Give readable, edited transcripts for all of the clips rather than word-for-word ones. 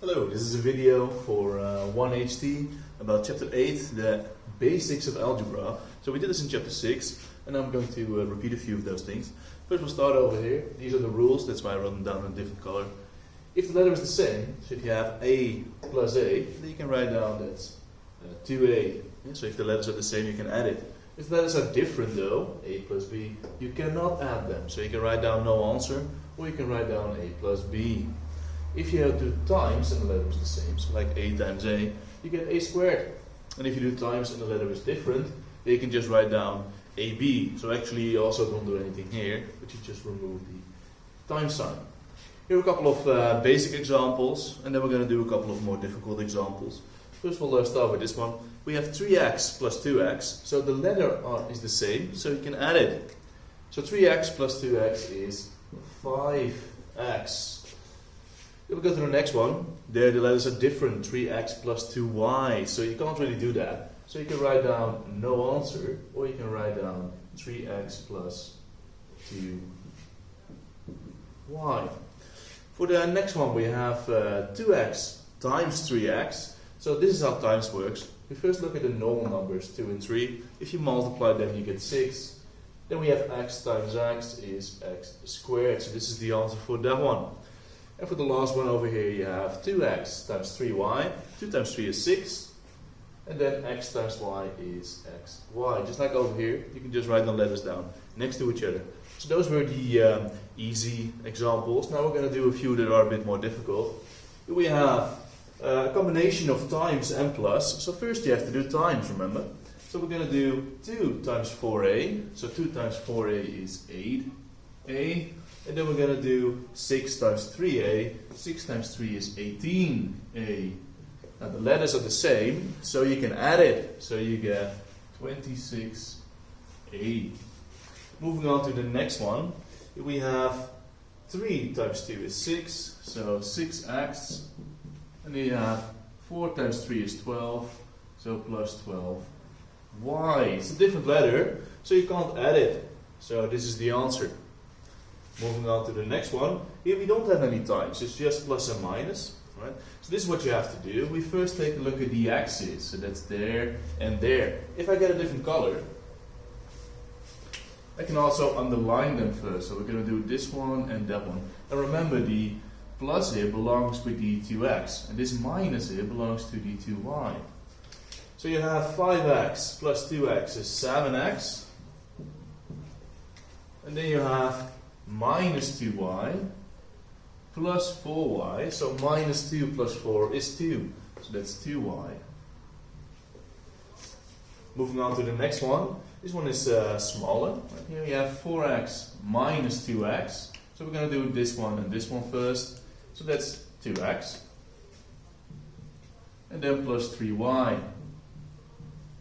Hello, this is a video for 1HT about chapter 8, the basics of algebra. So we did this in chapter 6 and I'm going to repeat a few of those things. First we'll start over here. These are the rules, that's why I wrote them down in a different color. If the letter is the same, so if you have A plus A, then you can write down that's 2A. Yeah, so if the letters are the same, you can add it. If the letters are different though, A plus B, you cannot add them. So you can write down no answer, or you can write down A plus B. If you do times and the letter is the same, so like A times A, you get A squared. And if you do times and the letter is different, then you can just write down AB. So actually you also don't do anything here, but you just remove the times sign. Here are a couple of basic examples, and then we're going to do a couple of more difficult examples. First we'll start with this one. We have 3x plus 2x, so the letter is the same, so you can add it. So 3x plus 2x is 5x. If we go to the next one, there the letters are different, 3x plus 2y, so you can't really do that. So you can write down no answer, or you can write down 3x plus 2y. For the next one we have 2x times 3x, so this is how times works. We first look at the normal numbers, 2 and 3, if you multiply them you get 6. Then we have x times x is x squared, so this is the answer for that one. And for the last one over here you have 2x times 3y, 2 times 3 is 6, and then x times y is xy. Just like over here, you can just write the letters down next to each other. So those were the easy examples. Now we're going to do a few that are a bit more difficult. Here we have a combination of times and plus. So first you have to do times, remember. So we're going to do 2 times 4a, so 2 times 4a is 8a. And then we're going to do 6 times 3a. 6 times 3 is 18a. Now the letters are the same, so you can add it. So you get 26a. Moving on to the next one. Here we have 3 times 2 is 6, so 6x. And then you have 4 times 3 is 12, so plus 12y. It's a different letter, so you can't add it. So this is the answer. Moving on to the next one. Here we don't have any times, it's just plus and minus. Right? So this is what you have to do. We first take a look at the axes, so that's there and there. If I get a different color, I can also underline them first. So we're going to do this one and that one. And remember, the plus here belongs with the 2x, and this minus here belongs to the 2y. So you have 5x plus 2x is 7x. And then you have minus 2y plus 4y, so minus 2 plus 4 is 2, so that's 2y. Moving on to the next one, this one is smaller. Right here we have 4x minus 2x, so we're going to do this one and this one first, so that's 2x. And then plus 3y.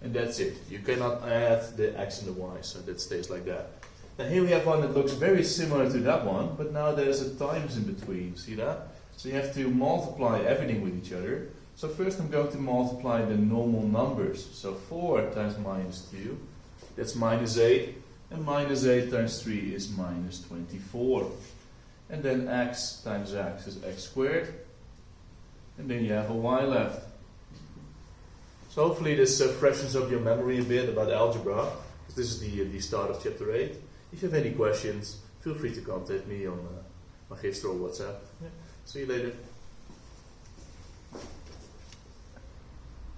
And that's it. You cannot add the x and the y, so that stays like that. Now here we have one that looks very similar to that one, but now there's a times in between, see that? So you have to multiply everything with each other. So first I'm going to multiply the normal numbers. So 4 times minus 2, that's minus 8, and minus 8 times 3 is minus 24. And then x times x is x squared, and then you have a y left. So hopefully this freshens up your memory a bit about algebra, because this is the start of chapter 8. If you have any questions, feel free to contact me on Magister or WhatsApp. Yeah. See you later.